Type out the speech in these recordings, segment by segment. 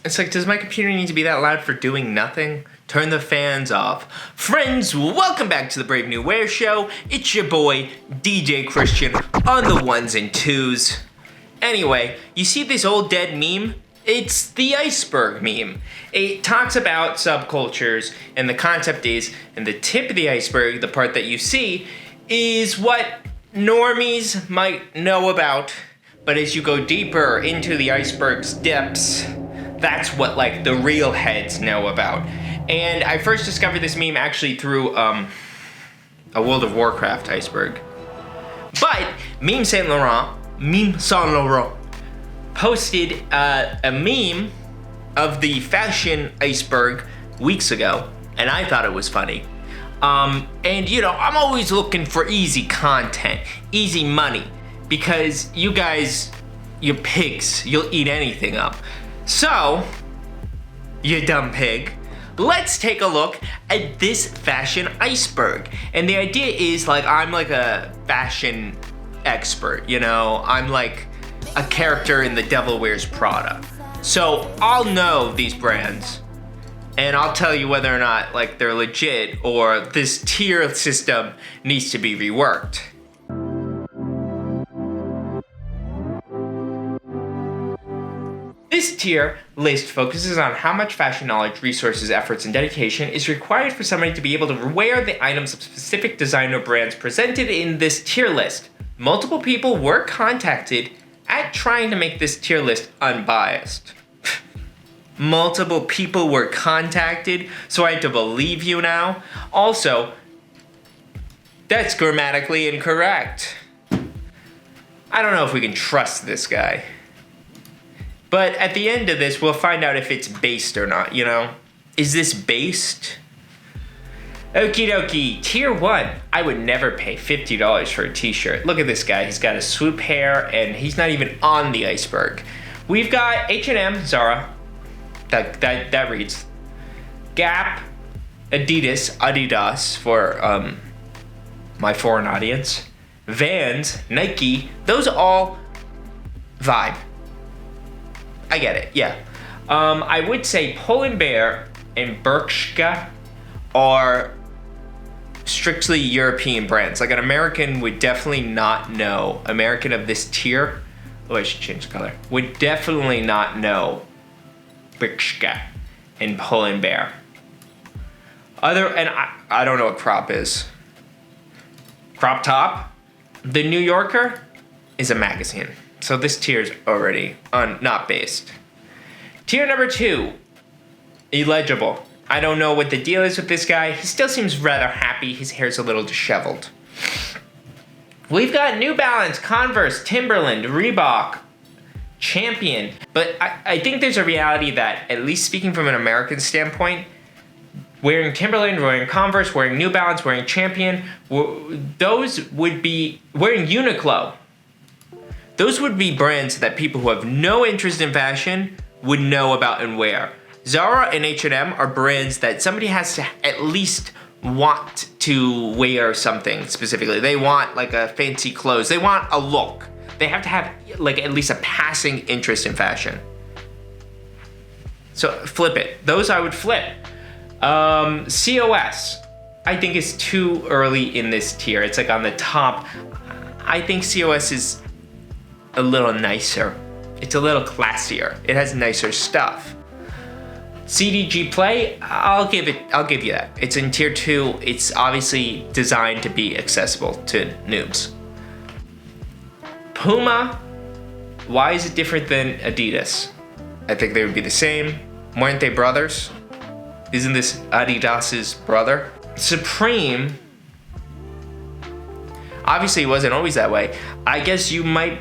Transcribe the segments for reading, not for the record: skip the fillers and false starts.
It's like, does my computer need to be that loud for doing nothing? Turn the fans off. Friends, welcome back to the Brave New Wear Show. It's your boy, DJ Christian, on the ones and twos. Anyway, you see this old dead meme? It's the iceberg meme. It talks about subcultures, and the concept is, and the tip of the iceberg, the part that you see, is what normies might know about, but as you go deeper into the iceberg's depths, that's what like the real heads know about. And I first discovered this meme actually through a World of Warcraft iceberg. But Meme Saint Laurent posted a meme of the Fashion Iceberg weeks ago, and I thought it was funny. And you know, I'm always looking for easy content, easy money, because you guys, you're pigs, you'll eat anything up. So, you dumb pig, let's take a look at this Fashion Iceberg. And the idea is like, I'm like a fashion expert, you know? I'm like a character in The Devil Wears Prada. So I'll know these brands and I'll tell you whether or not like they're legit or this tier system needs to be reworked. This tier list focuses on how much fashion knowledge, resources, efforts, and dedication is required for somebody to be able to wear the items of specific designer brands presented in this tier list. Multiple people were contacted at trying to make this tier list unbiased. Multiple people were contacted, so I have to believe you now. Also, that's grammatically incorrect. I don't know if we can trust this guy. But at the end of this, we'll find out if it's based or not, you know? Is this based? Okie dokie, tier 1. I would never pay $50 for a t-shirt. Look at this guy, he's got a swoop hair and he's not even on the iceberg. We've got H&M, Zara, that reads. Gap, Adidas for my foreign audience. Vans, Nike, those are all vibe. I get it, yeah. I would say Pull & Bear and Bershka are strictly European brands. Like an American would definitely not know, American of this tier, oh I should change the color, would definitely not know Bershka and Pull & Bear. And I don't know what crop is. Crop Top, The New Yorker is a magazine. So this tier is already not based. Tier number 2, illegible. I don't know what the deal is with this guy. He still seems rather happy. His hair's a little disheveled. We've got New Balance, Converse, Timberland, Reebok, Champion. But I think there's a reality that, at least speaking from an American standpoint, wearing Timberland, wearing Converse, wearing New Balance, wearing Champion, those would be, wearing Uniqlo, those would be brands that people who have no interest in fashion would know about and wear. Zara and H&M are brands that somebody has to at least want to wear something specifically. They want like a fancy clothes. They want a look. They have to have like at least a passing interest in fashion. So flip it. Those I would flip. COS, I think is too early in this tier. It's like on the top. I think COS is a little nicer. It's a little classier. It has nicer stuff. CDG Play, I'll give you that. It's in tier 2. It's obviously designed to be accessible to noobs. Puma, why is it different than Adidas? I think they would be the same. Weren't they brothers? Isn't this Adidas's brother? Supreme, obviously it wasn't always that way. I guess I might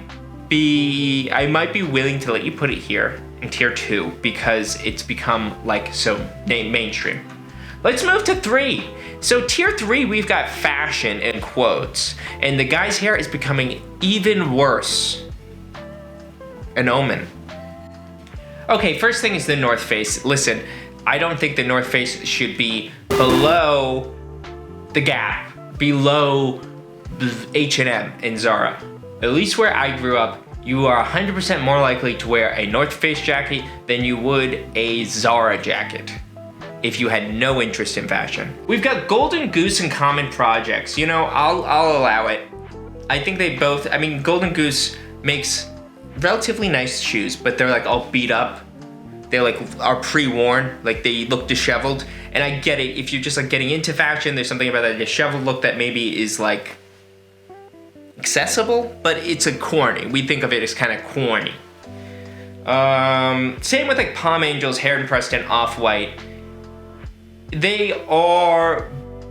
be willing to let you put it here in tier 2 because it's become like so mainstream. Let's move to 3. So tier 3, we've got fashion in quotes, and the guy's hair is becoming even worse. An omen. Okay, first thing is the North Face. Listen, I don't think the North Face should be below the Gap, below H&M and Zara. At least where I grew up, you are 100% more likely to wear a North Face jacket than you would a Zara jacket if you had no interest in fashion. We've got Golden Goose and Common Projects. You know, I'll allow it. I think they both, I mean, Golden Goose makes relatively nice shoes, but they're like all beat up. They like are pre-worn, like they look disheveled. And I get it, if you're just like getting into fashion, there's something about that disheveled look that maybe is like accessible, but it's a corny. We think of it as kind of corny. Same with like Palm Angels, Heron Preston, Off-White. They are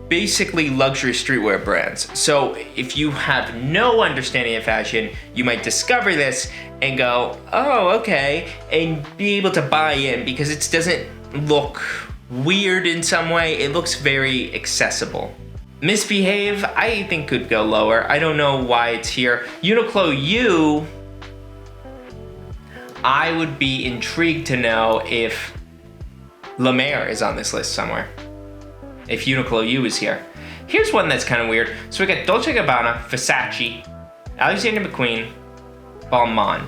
basically luxury streetwear brands. So if you have no understanding of fashion, you might discover this and go, oh, okay, and be able to buy in because it doesn't look weird in some way. It looks very accessible. Misbehave, I think could go lower. I don't know why it's here. Uniqlo U, I would be intrigued to know if La Mer is on this list somewhere. If Uniqlo U is here. Here's one that's kind of weird. So we got Dolce & Gabbana, Versace, Alexander McQueen, Balmain.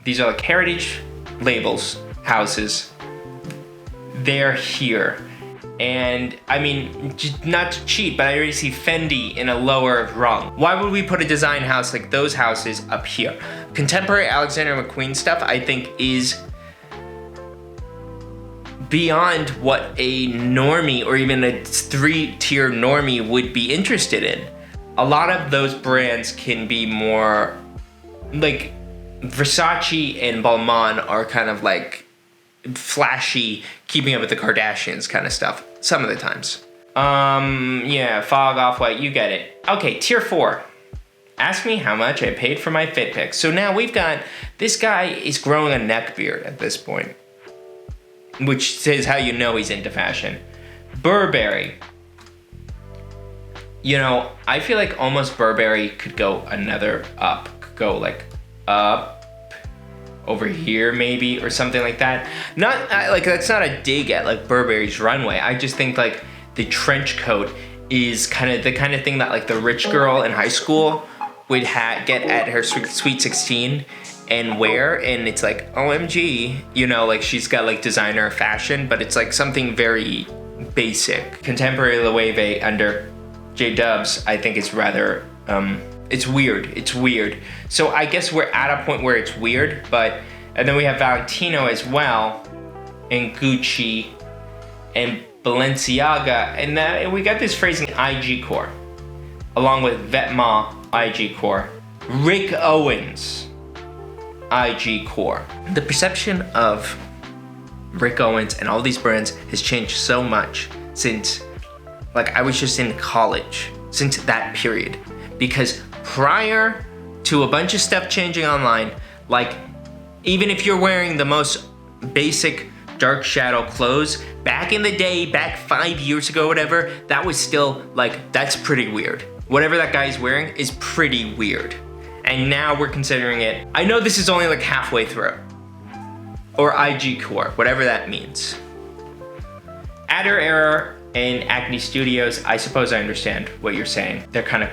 These are like heritage labels, houses. They're here. And I mean, not to cheat, but I already see Fendi in a lower rung. Why would we put a design house like those houses up here? Contemporary Alexander McQueen stuff, I think, is beyond what a normie or even a 3-tier normie would be interested in. A lot of those brands can be more, like Versace and Balmain are kind of like flashy, keeping up with the Kardashians kind of stuff, some of the times. Yeah, Fog, Off-White, you get it. Okay, tier 4. Ask me how much I paid for my fit pick. So now we've got, this guy is growing a neck beard at this point, which says how you know he's into fashion. Burberry. You know, I feel like almost Burberry could go another up, could go like up, over here maybe, or something like that. Not like, that's not a dig at like Burberry's runway. I just think like the trench coat is kind of the kind of thing that like the rich girl in high school would get at her sweet 16 and wear, and it's like OMG, you know, like she's got like designer fashion, but it's like something very basic. Contemporary Loewe under J Dubs, I think it's rather it's weird. It's weird. So I guess we're at a point where it's weird, but, and then we have Valentino as well, and Gucci, and Balenciaga, and we got this phrasing IG core, along with Vetements IG core, Rick Owens IG core. The perception of Rick Owens and all these brands has changed so much since, like, I was just in college, since that period, because prior to a bunch of stuff changing online, like even if you're wearing the most basic dark shadow clothes, back in the day, back 5 years ago, whatever, that was still like, that's pretty weird. Whatever that guy's wearing is pretty weird. And now we're considering it, I know this is only like halfway through, or IG core, whatever that means. Adder Error and Acne Studios, I suppose I understand what you're saying. They're kind of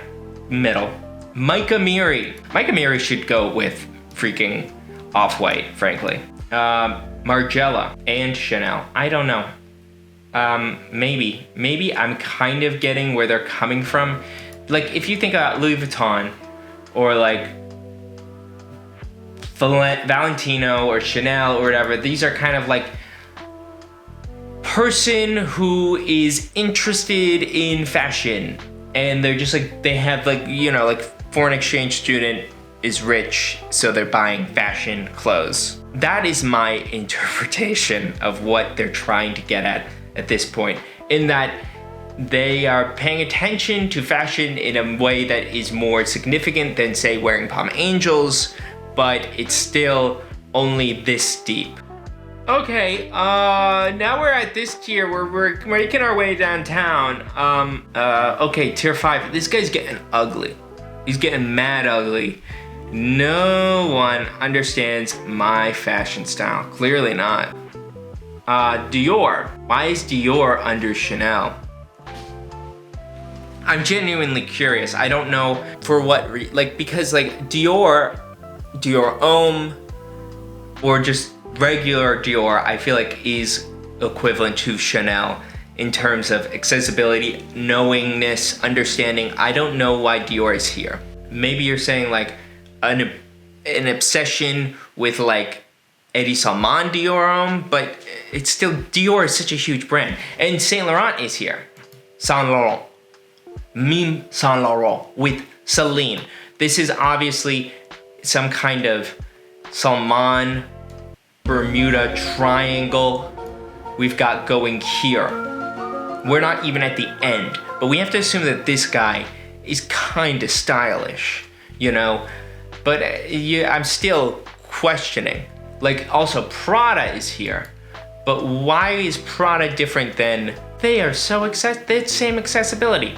middle. Micah Miri. Micah Miri should go with freaking Off-White, frankly. Margiela and Chanel. I don't know. Maybe I'm kind of getting where they're coming from. Like, if you think about Louis Vuitton or like Valentino or Chanel or whatever, these are kind of like person who is interested in fashion, and they're just like, they have like, you know, like foreign exchange student is rich, so they're buying fashion clothes. That is my interpretation of what they're trying to get at this point, in that they are paying attention to fashion in a way that is more significant than, say, wearing Palm Angels, but it's still only this deep. Okay, now we're at this tier where we're making our way downtown. Okay, tier 5. This guy's getting ugly. He's getting mad ugly. No one understands my fashion style. Clearly not. Dior. Why is Dior under Chanel? I'm genuinely curious. I don't know for what because like Dior Dior Homme, or just regular Dior, I feel like is equivalent to Chanel in terms of accessibility, knowingness, understanding. I don't know why Dior is here. Maybe you're saying like an obsession with like Eddie Salman Dior Homme, but it's still, Dior is such a huge brand. And Saint Laurent is here. Saint Laurent. Mime Saint Laurent with Celine. This is obviously some kind of Salman Bermuda triangle we've got going here. We're not even at the end, but we have to assume that this guy is kind of stylish, you know? But I'm still questioning. Like, also Prada is here, but why is Prada different than, they are so the same accessibility.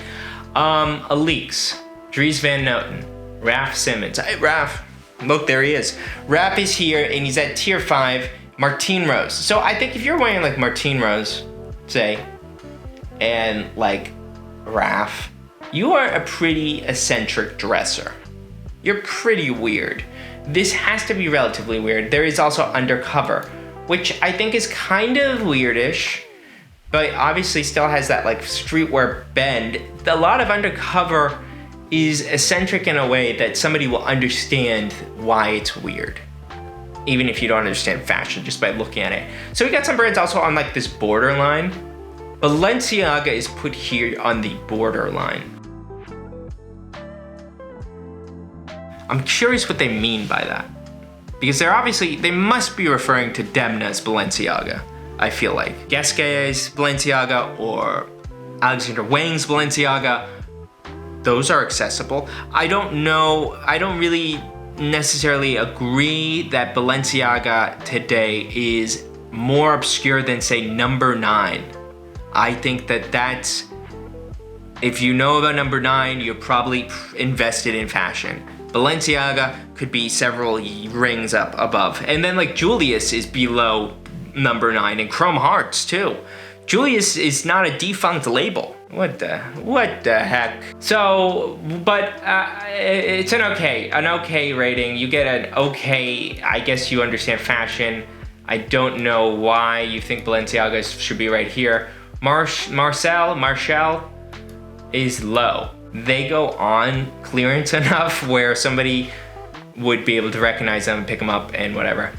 Alix, Dries Van Noten, Raf Simons. Hey, Raf, look, there he is. Raf is here and he's at tier 5, Martine Rose. So I think if you're wearing like Martine Rose, say, and like Raf, you are a pretty eccentric dresser. You're pretty weird. This has to be relatively weird. There is also Undercover, which I think is kind of weirdish, but obviously still has that like streetwear bend. A lot of Undercover is eccentric in a way that somebody will understand why it's weird, even if you don't understand fashion just by looking at it. So we got some brands also on like this borderline. Balenciaga is put here on the borderline. I'm curious what they mean by that, because they must be referring to Demna's Balenciaga, I feel like. Gasquet's Balenciaga or Alexander Wang's Balenciaga, those are accessible. I don't know, I don't really necessarily agree that Balenciaga today is more obscure than say number 9. I think that that's, if you know about number 9, you're probably invested in fashion. Balenciaga could be several rings up above. And then like Julius is below number 9, and Chrome Hearts too. Julius is not a defunct label. What the heck? So, but it's an okay rating. You get an okay, I guess you understand fashion. I don't know why you think Balenciaga should be right here. Marshall is low. They go on clearance enough where somebody would be able to recognize them and pick them up and whatever.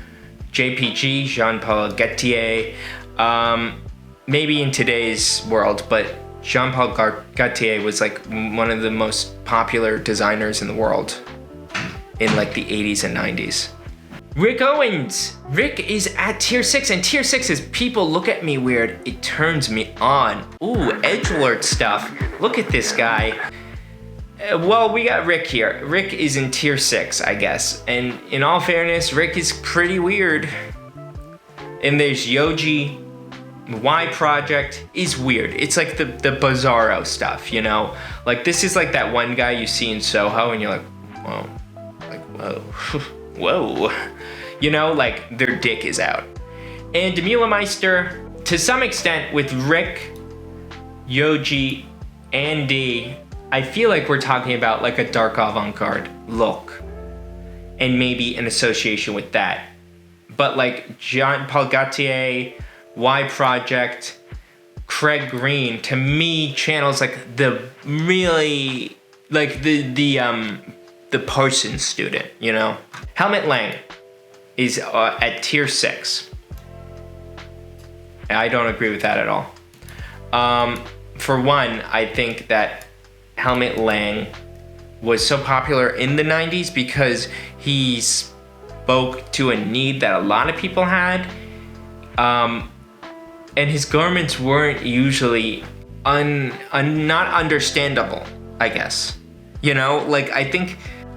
JPG, Jean-Paul Gaultier, maybe in today's world, but Jean-Paul Gaultier was like one of the most popular designers in the world in like the 80s and 90s. Rick Owens. Rick is at tier 6, and tier 6 is people look at me weird. It turns me on. Ooh, edgelord stuff. Look at this guy. Well, we got Rick here. Rick is in tier 6, I guess. And in all fairness, Rick is pretty weird. And there's Yoji. Y Project is weird. It's like the bizarro stuff, you know? Like this is like that one guy you see in Soho and you're like, whoa. Like, whoa. Whoa. You know, like their dick is out. And Demila Meister, to some extent with Rick, Yoji, and D, I feel like we're talking about like a dark avant-garde look and maybe an association with that. But like Jean-Paul Gaultier, Y Project, Craig Green, to me channels like the really, like the Parsons student, you know? Helmut Lang is at tier 6. I don't agree with that at all. For one, I think that Helmut Lang was so popular in the 90s because he spoke to a need that a lot of people had. And his garments weren't usually not understandable, I guess. You know, like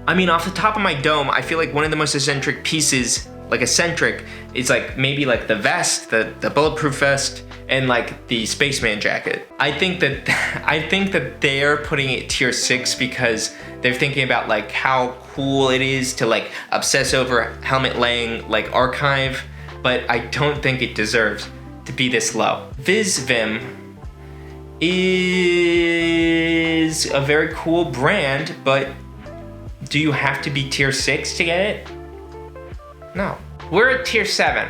I mean, off the top of my dome, I feel like one of the most eccentric pieces, like eccentric, is like maybe like the vest, the bulletproof vest, and like the spaceman jacket. I think that they're putting it tier 6 because they're thinking about like how cool it is to like obsess over Helmut Lang like archive, but I don't think it deserves to be this low. Visvim is a very cool brand, but do you have to be tier 6 to get it? No. We're at tier 7.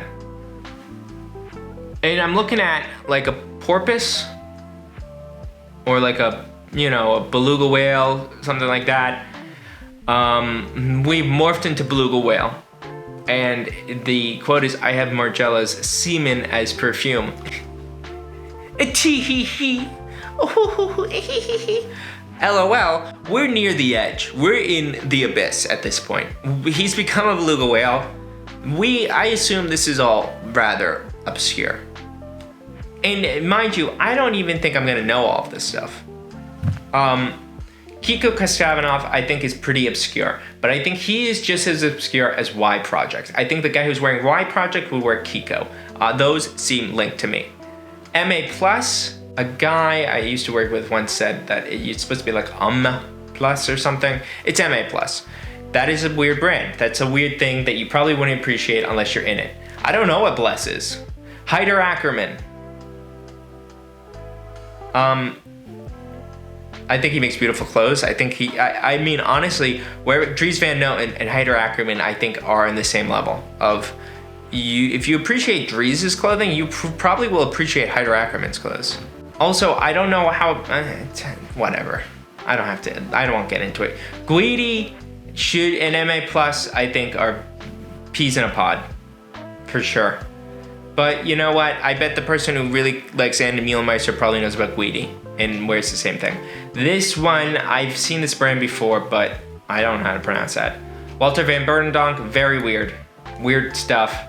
And I'm looking at like a porpoise or like a, a beluga whale, something like that. We've morphed into beluga whale. And the quote is, I have Margella's semen as perfume. Tee-hee-hee. LOL, we're near the edge. We're in the abyss at this point. He's become a beluga whale. I assume this is all rather obscure. And mind you, I don't even think I'm gonna know all of this stuff. Kiko Kastavanov, I think, is pretty obscure, but I think he is just as obscure as Y Project. I think the guy who's wearing Y Project would wear Kiko. Those seem linked to me. MA Plus, a guy I used to work with once said that it's supposed to be like Plus or something. It's MA Plus. That is a weird brand. That's a weird thing that you probably wouldn't appreciate unless you're in it. I don't know what Bless is. Hyder Ackerman. I think he makes beautiful clothes. I think I mean, honestly, where Dries Van Noten and Hyder Ackerman, I think, are in the same level of if you appreciate Dries' clothing, you probably will appreciate Hyder Ackerman's clothes. Also, I don't know how, whatever. I won't get into it. Guidi and MA Plus, I think, are peas in a pod, for sure. But you know what? I bet the person who really likes Andy Mielmeister probably knows about Guidi and wears the same thing. This one, I've seen this brand before, but I don't know how to pronounce that. Walter Van Bernendonk, very weird. Weird stuff.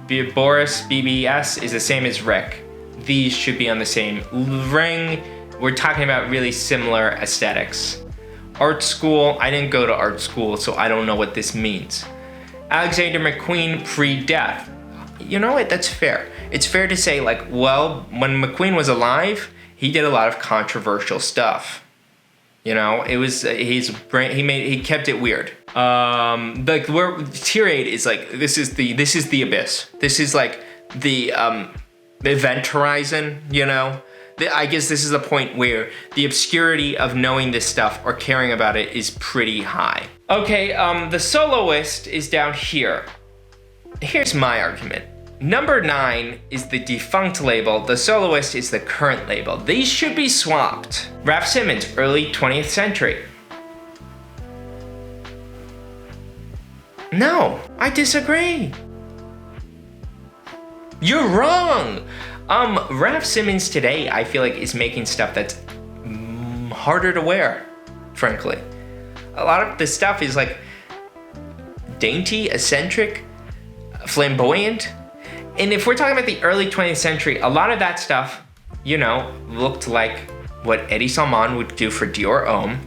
Boris BBS is the same as Rick. These should be on the same ring. We're talking about really similar aesthetics. Art school, I didn't go to art school, so I don't know what this means. Alexander McQueen pre-death. You know what, that's fair. It's fair to say, like, well, when McQueen was alive, he did a lot of controversial stuff. You know, it was his brain, he kept it weird. Like where tier 8 is like, this is the abyss. This is like the event horizon, you know? I guess this is the point where the obscurity of knowing this stuff or caring about it is pretty high. Okay, the soloist is down here. Here's my argument. Number 9 is the defunct label. The soloist is the current label. These should be swapped. Raf Simons, early 20th century. No, I disagree. You're wrong. Raf Simons today, I feel like, is making stuff that's harder to wear, frankly. A lot of the stuff is like dainty, eccentric, flamboyant. And if we're talking about the early 20th century, a lot of that stuff, you know, looked like what Eddie Salmon would do for Dior Homme.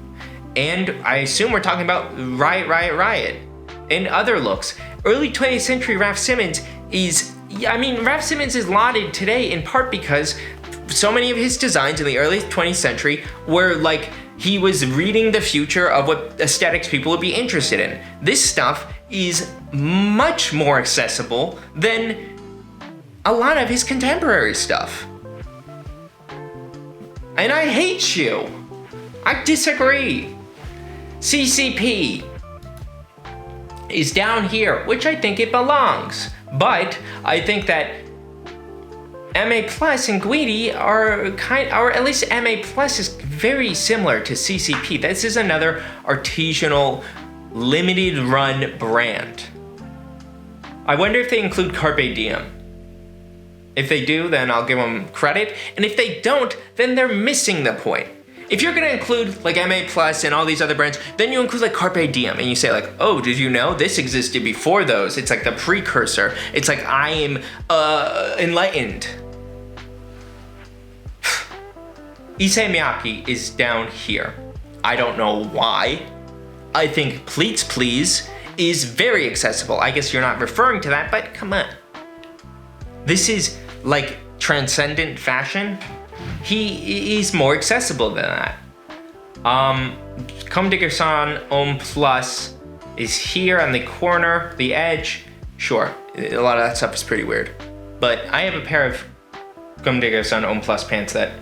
And I assume we're talking about Riot, and other looks. Early 20th century Raf Simons is, Raf Simons is lauded today in part because so many of his designs in the early 20th century were like, he was reading the future of what aesthetics people would be interested in. This stuff is much more accessible than a lot of his contemporary stuff. And I hate you. I disagree. CCP is down here, which I think it belongs. But I think that MA Plus and Guidi are or at least MA Plus is very similar to CCP. This is another artisanal, limited run brand. I wonder if they include Carpe Diem. If they do, then I'll give them credit. And if they don't, then they're missing the point. If you're gonna include like MA Plus and all these other brands, then you include like Carpe Diem and you say like, oh, did you know this existed before those? It's like the precursor. It's like I am enlightened. Issey Miyake is down here. I don't know why. I think Pleats Please is very accessible. I guess you're not referring to that, but come on. This is like transcendent fashion. He's more accessible than that. Comme des Garçons Homme Plus is here on the corner, the edge. Sure, a lot of that stuff is pretty weird. But I have a pair of Comme des Garçons Homme Plus pants that,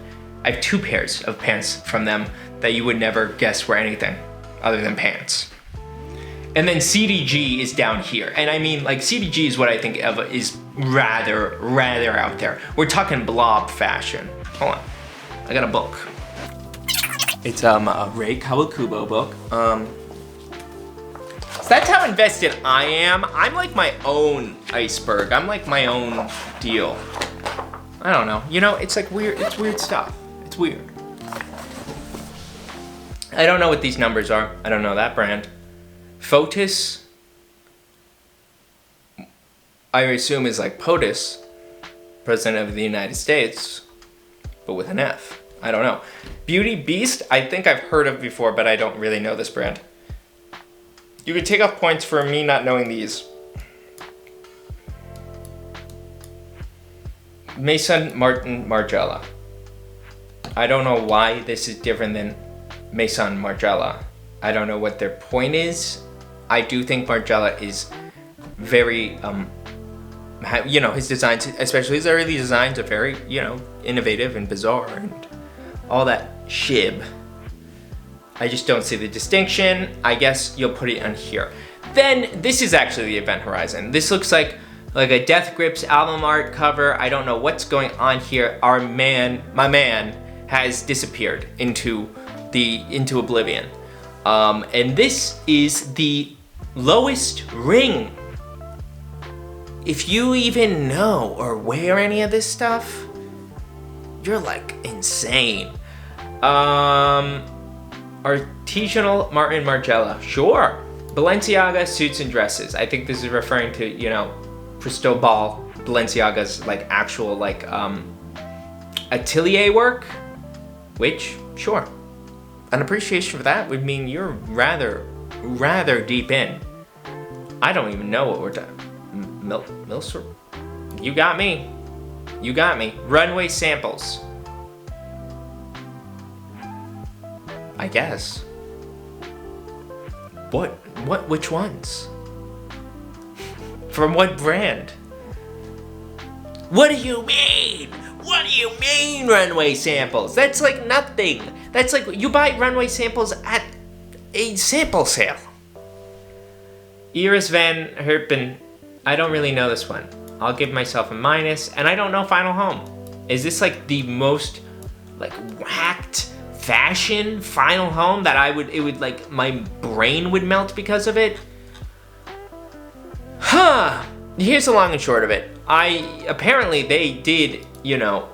I have 2 pairs of pants from them that you would never guess were anything other than pants. And then CDG is down here. And I mean, like, CDG is what I think of is rather out there. We're talking blob fashion. Hold on, I got a book. It's a Rei Kawakubo book. So that's how invested I am. I'm like my own iceberg. I'm like my own deal. I don't know. You know, it's like weird. It's weird stuff. It's weird. I don't know what these numbers are. I don't know that brand. Fotis, I assume is like POTUS, President of the United States, but with an F. I don't know. Beauty Beast, I think I've heard of before, but I don't really know this brand. You could take off points for me not knowing these. Maison Martin Margiela. I don't know why this is different than Maison Margiela. I don't know what their point is. I do think Margiela is very, you know, his designs, especially his early designs, are very, you know, innovative and bizarre and all that shib. I just don't see the distinction. I guess you'll put it on here. Then this is actually the Event Horizon. This looks like a Death Grips album art cover. I don't know what's going on here. My man has disappeared into oblivion. And this is the lowest ring. If you even know or wear any of this stuff, you're like insane. Artisanal Martin Margiela, sure. Balenciaga suits and dresses. I think this is referring to, you know, Cristobal Balenciaga's like actual like atelier work, which, sure. An appreciation for that would mean you're rather deep in. I don't even know what we're talking. Milster, you got me. You got me. Runway samples. I guess. Which ones? From what brand? What do you mean? What do you mean runway samples? That's like nothing. That's like you buy runway samples at a sample sale. Iris Van Herpen. I don't really know this one. I'll give myself a minus. And I don't know Final Home. Is this like the most like whacked fashion Final Home that it would like my brain would melt because of it? Huh. Here's the long and short of it. Apparently they did, you know,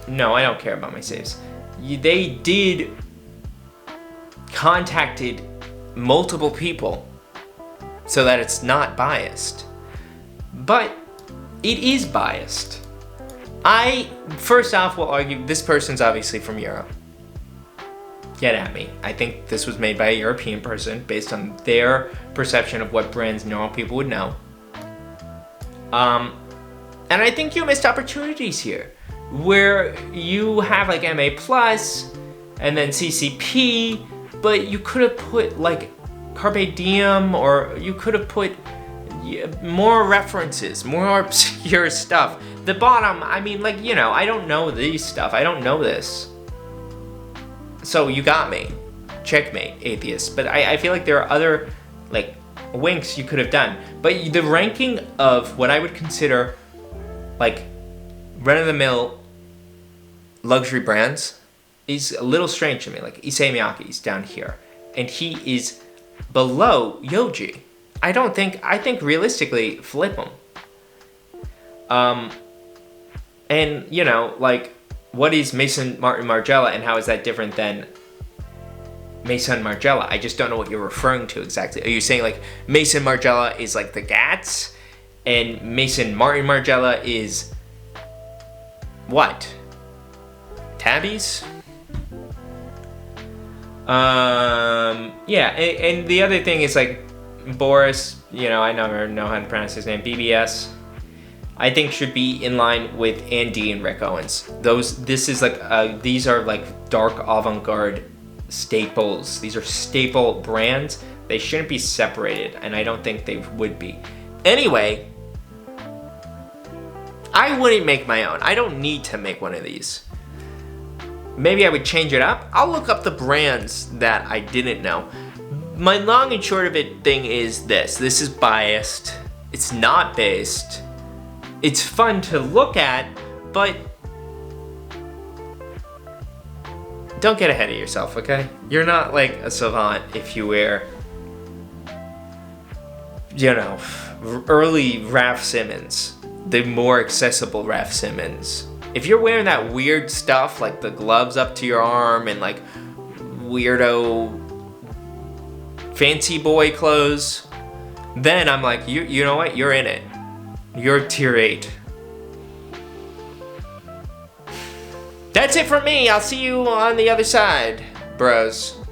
no, I don't care about my saves. They did contacted multiple people so that it's not biased. But it is biased. I, first off, will argue this person's obviously from Europe. Get at me. I think this was made by a European person based on their perception of what brands normal people would know. And I think you missed opportunities here, where you have like MA Plus and then CCP, but you could have put like Carpe Diem, or you could have put more references, more obscure stuff. The bottom, I mean, like, you know, I don't know these stuff. I don't know this. So you got me. Checkmate, atheist. But I feel like there are other, like, winks you could have done. But the ranking of what I would consider, like, run-of-the-mill luxury brands is a little strange to me. Like, Issey Miyake's down here. And he is below Yohji. I think realistically, flip him. And, you know, like, what is Maison Martin Margiela and how is that different than Maison Margiela? I just don't know what you're referring to exactly. Are you saying, like, Maison Margiela is, like, the Gats and Maison Martin Margiela is what? Tabbies? Yeah, and the other thing is, like, Boris, you know, I never know how to pronounce his name, BBS, I think should be in line with Andy and Rick Owens. This is like, these are like dark avant-garde staples. These are staple brands. They shouldn't be separated, and I don't think they would be. Anyway, I wouldn't make my own. I don't need to make one of these. Maybe I would change it up. I'll look up the brands that I didn't know. my long and short of it thing is this. This is biased. It's not based. It's fun to look at, but don't get ahead of yourself, okay? You're not like a savant if you wear, you know, early Raf Simons, the more accessible Raf Simons. If you're wearing that weird stuff, like the gloves up to your arm and like weirdo fancy boy clothes, then I'm like, you know what? You're in it. You're tier 8. That's it for me. I'll see you on the other side, bros.